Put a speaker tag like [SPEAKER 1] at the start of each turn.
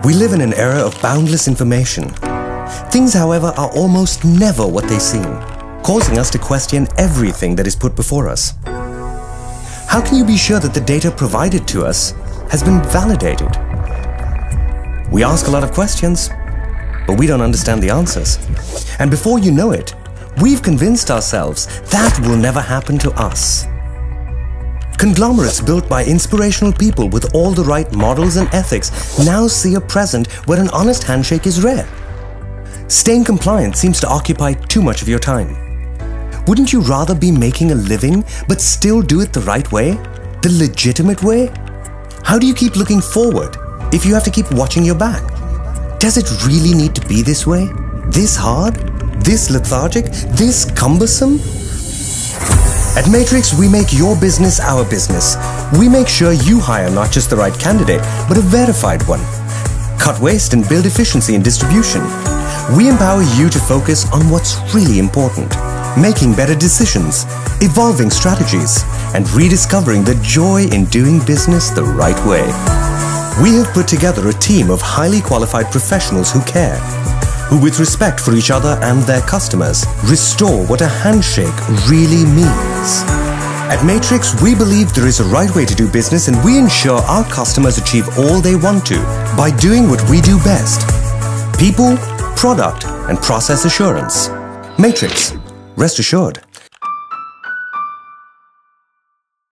[SPEAKER 1] We live in an era of boundless information. Things, however, are almost never what they seem, causing us to question everything that is put before us. How can you be sure that the data provided to us has been validated? We ask a lot of questions, but we don't understand the answers. And before you know it, we've convinced ourselves that will never happen to us. Conglomerates built by inspirational people with all the right models and ethics now see a present where an honest handshake is rare. Staying compliant seems to occupy too much of your time. Wouldn't you rather be making a living but still do it the right way? The legitimate way? How do you keep looking forward if you have to keep watching your back? Does it really need to be this way? This hard? This lethargic? This cumbersome? At Matrix, we make your business our business. We make sure you hire not just the right candidate, but a verified one. Cut waste and build efficiency in distribution. We empower you to focus on what's really important. Making better decisions, evolving strategies, and rediscovering the joy in doing business the right way. We have put together a team of highly qualified professionals who care, who with respect for each other and their customers, restore what a handshake really means. At Matrix, we believe there is a right way to do business, and we ensure our customers achieve all they want to by doing what we do best: people, product, and process assurance. Matrix. Rest assured.